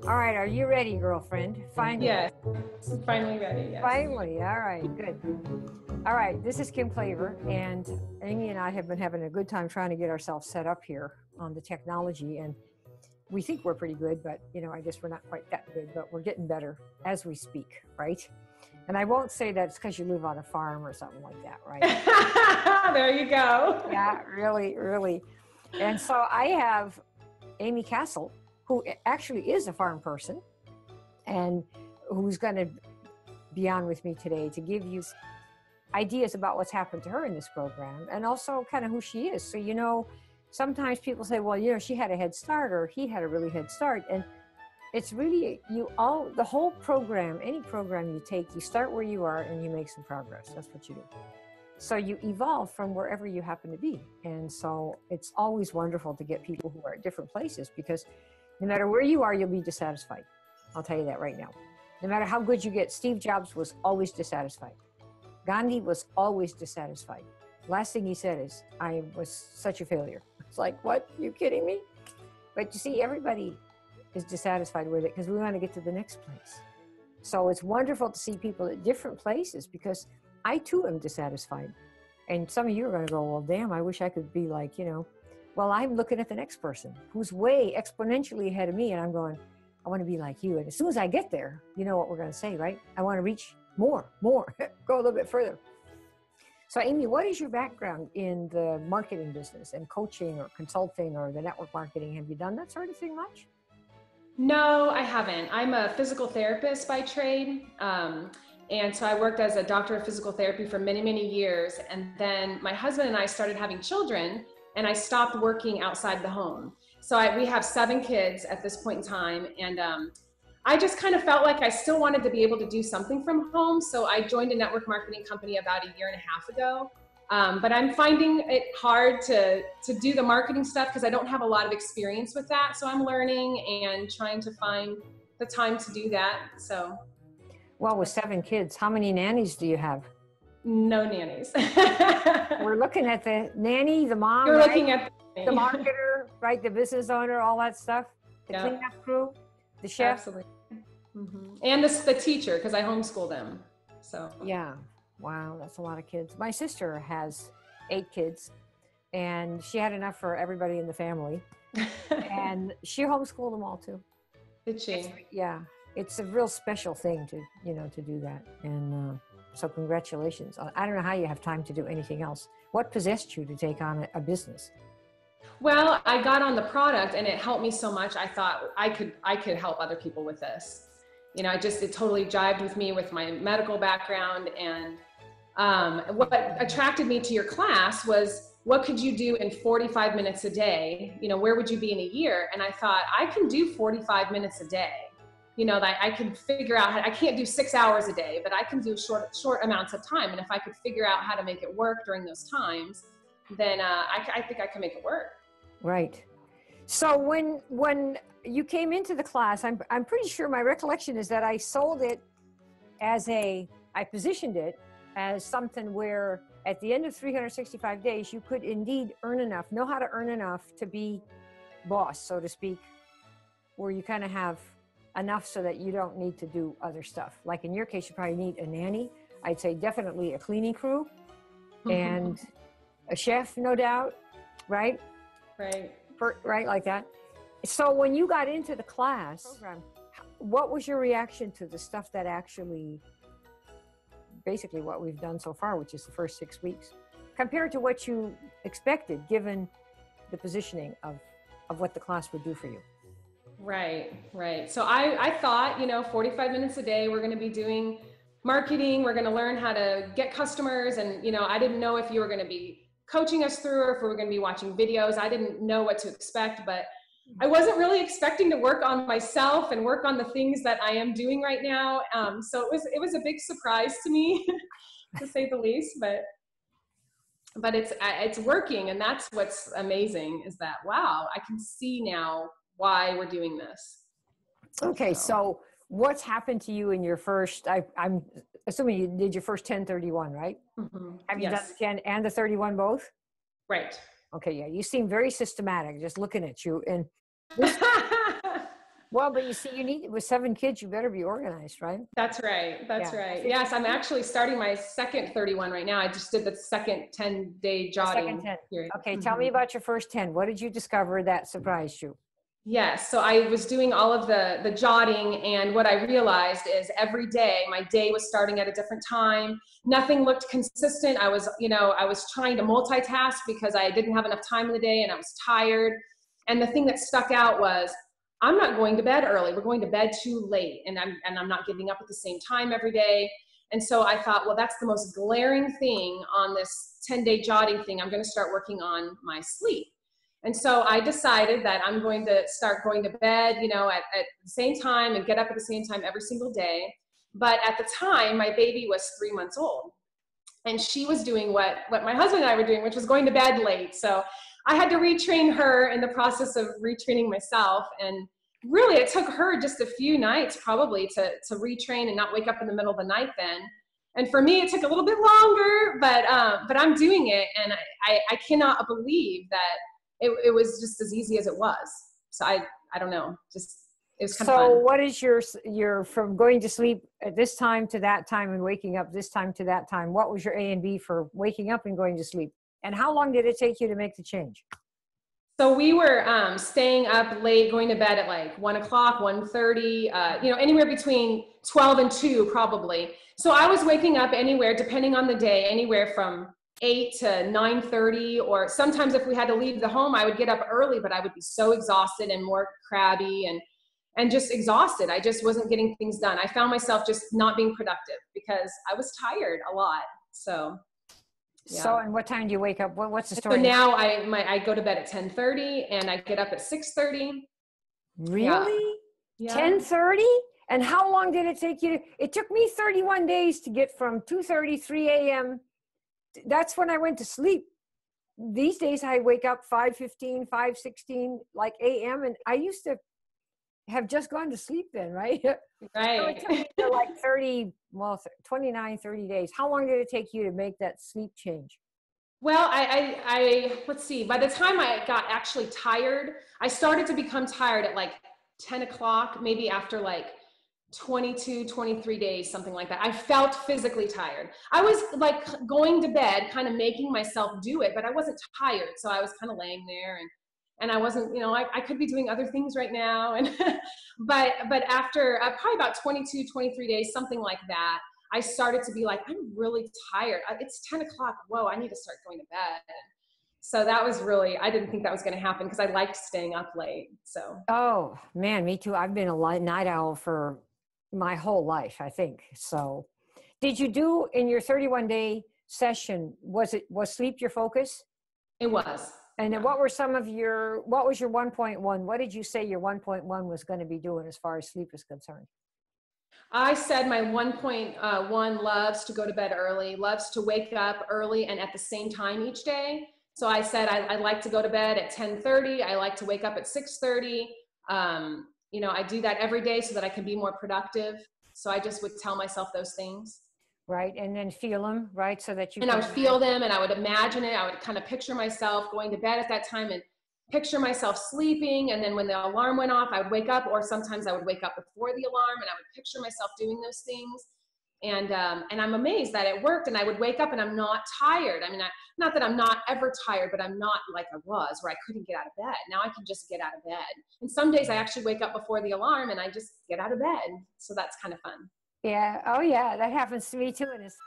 All right, are you ready, girlfriend? Finally. Yes, finally ready, yes. Finally, all right, good. All right, this is Kim Klaver, and Amy and I have been having a good time trying to get ourselves set up here on the technology, and we think we're pretty good, but I guess we're not quite that good, but we're getting better as we speak, right? And I won't say that it's because you live on a farm or something like that, right? There you go. Yeah, really, really. And so I have Amy Castle, who actually is a farm person and who's going to be on with me today to give you ideas about what's happened to her in this program and also kind of who she is. So, sometimes people say, well, she had a head start or he had a really head start. And it's really, the whole program, any program you take, you start where you are and you make some progress. That's what you do. So you evolve from wherever you happen to be. And so it's always wonderful to get people who are at different places because no matter where you are, you'll be dissatisfied. I'll tell you that right now. No matter how good you get, Steve Jobs was always dissatisfied. Gandhi was always dissatisfied. Last thing he said is, I was such a failure. It's like, what? Are you kidding me? But you see, everybody is dissatisfied with it because we want to get to the next place. So it's wonderful to see people at different places because I too am dissatisfied. And some of you are going to go, well, damn, I wish I could be like, well, I'm looking at the next person who's way exponentially ahead of me. And I'm going, I want to be like you. And as soon as I get there, you know what we're going to say, right? I want to reach more, go a little bit further. So Amy, what is your background in the marketing business and coaching or consulting or the network marketing? Have you done that sort of thing much? No, I haven't. I'm a physical therapist by trade. And so I worked as a doctor of physical therapy for many, many years. And then my husband and I started having children and I stopped working outside the home. So we have 7 kids at this point in time. And I just kind of felt like I still wanted to be able to do something from home. So I joined a network marketing company about 1.5 years ago. But I'm finding it hard to do the marketing stuff because I don't have a lot of experience with that. So I'm learning and trying to find the time to do that. So. Well, with 7 kids, how many nannies do you have? No nannies. We're looking at the nanny, the mom, You're right? looking at the marketer, right? The business owner, all that stuff. The cleanup crew, the chef. Absolutely. Mm-hmm. And the teacher, because I homeschool them. So. Yeah. Wow, that's a lot of kids. My sister has 8 kids, and she had enough for everybody in the family. And she homeschooled them all too. Did she? Yeah. It's a real special thing to do that. And so congratulations. I don't know how you have time to do anything else. What possessed you to take on a business? Well, I got on the product and it helped me so much. I thought I could help other people with this. It totally jived with me with my medical background. And what attracted me to your class was, what could you do in 45 minutes a day? Where would you be in a year? And I thought, I can do 45 minutes a day. That I can figure out I can't do 6 hours a day, but I can do short amounts of time. And if I could figure out how to make it work during those times, then I think I can make it work. Right. So when you came into the class, I'm pretty sure my recollection is that I sold it I positioned it as something where at the end of 365 days, you could indeed know how to earn enough to be boss, so to speak, where you kind of have enough so that you don't need to do other stuff. Like in your case, you probably need a nanny. I'd say definitely a cleaning crew and a chef, no doubt, right? Right. Right, like that. So when you got into the class program, what was your reaction to the stuff that actually, basically what we've done so far, which is the first 6 weeks, compared to what you expected, given the positioning of what the class would do for you? Right. So I thought, 45 minutes a day, we're going to be doing marketing. We're going to learn how to get customers. And, I didn't know if you were going to be coaching us through or if we were going to be watching videos. I didn't know what to expect, but I wasn't really expecting to work on myself and work on the things that I am doing right now. So it was a big surprise to me, to say the least, but it's working. And that's what's amazing is that, wow, I can see now why we're doing this. Okay, so what's happened to you in your first, I'm assuming you did your first 1031, right? Mm-hmm. Have you done the 10 and the 31 both? Right. Okay, yeah, you seem very systematic just looking at you. And Well, but you see, you need, with 7 kids, you better be organized, right? That's right. That's Yeah. right. Yes, I'm actually starting my second 31 right now. I just did the second 10-day The second jotting 10. period. Okay, tell me about your first 10. What did you discover that surprised you? Yes. So I was doing all of the jotting, and what I realized is every day my day was starting at a different time. Nothing looked consistent. I was trying to multitask because I didn't have enough time in the day and I was tired. And the thing that stuck out was I'm not going to bed early. We're going to bed too late, and I'm not getting up at the same time every day. And so I thought, well, that's the most glaring thing on this 10-day jotting thing. I'm going to start working on my sleep. And so I decided that I'm going to start going to bed, at the same time and get up at the same time every single day. But at the time, my baby was 3 months old. And she was doing what my husband and I were doing, which was going to bed late. So I had to retrain her in the process of retraining myself. And really, it took her just a few nights probably to retrain and not wake up in the middle of the night then. And for me, it took a little bit longer, but I'm doing it. And I cannot believe that it was just as easy as it was. So I don't know, just, it was kind of fun. So what is your from going to sleep at this time to that time and waking up this time to that time? What was your A and B for waking up and going to sleep? And how long did it take you to make the change? So we were staying up late, going to bed at like 1 o'clock, 1:30, anywhere between 12 and 2 probably. So I was waking up anywhere, depending on the day, anywhere from 8 to 9:30, or sometimes if we had to leave the home, I would get up early, but I would be so exhausted and more crabby and just exhausted. I just wasn't getting things done. I found myself just not being productive because I was tired a lot. So yeah. So, and what time do you wake up? What's the story? So now I go to bed at 10:30 and I get up at 6:30. Really? Yeah. 10:30? And how long did it take you it took me 31 days to get from 2:30, 3 a.m. That's when I went to sleep. These days I wake up 5:15, 5:16, like a.m. And I used to have just gone to sleep then, right? Right. So it took me to like 29, 30 days. How long did it take you to make that sleep change? Well, I let's see, by the time I got actually tired, I started to become tired at like 10 o'clock, maybe after like 22, 23 days, something like that. I felt physically tired. I was like going to bed, kind of making myself do it, but I wasn't tired. So I was kind of laying there and I wasn't, I could be doing other things right now. And, but after probably about 22, 23 days, something like that, I started to be like, I'm really tired. It's 10 o'clock. Whoa, I need to start going to bed. So that was really, I didn't think that was going to happen because I liked staying up late. So. Oh man, me too. I've been a night owl for my whole life, I think. So did you do in your 31-day session, was sleep your focus? It was. And then what was your 1.1? What did you say your 1.1 was going to be doing as far as sleep is concerned? I said my 1.1 loves to go to bed early, loves to wake up early and at the same time each day. So I said I like to go to bed at 10:30. I like to wake up at 6:30. I do that every day so that I can be more productive. So I just would tell myself those things. Right, and then feel them, right, so that you. And I would feel them, and I would imagine it. I would kind of picture myself going to bed at that time and picture myself sleeping. And then when the alarm went off, I would wake up, or sometimes I would wake up before the alarm, and I would picture myself doing those things. And I'm amazed that it worked. And I would wake up, and I'm not tired. I mean, not that I'm not ever tired, but I'm not like I was, where I couldn't get out of bed. Now I can just get out of bed. And some days I actually wake up before the alarm, and I just get out of bed. So that's kind of fun. Yeah. Oh, yeah. That happens to me too. And it's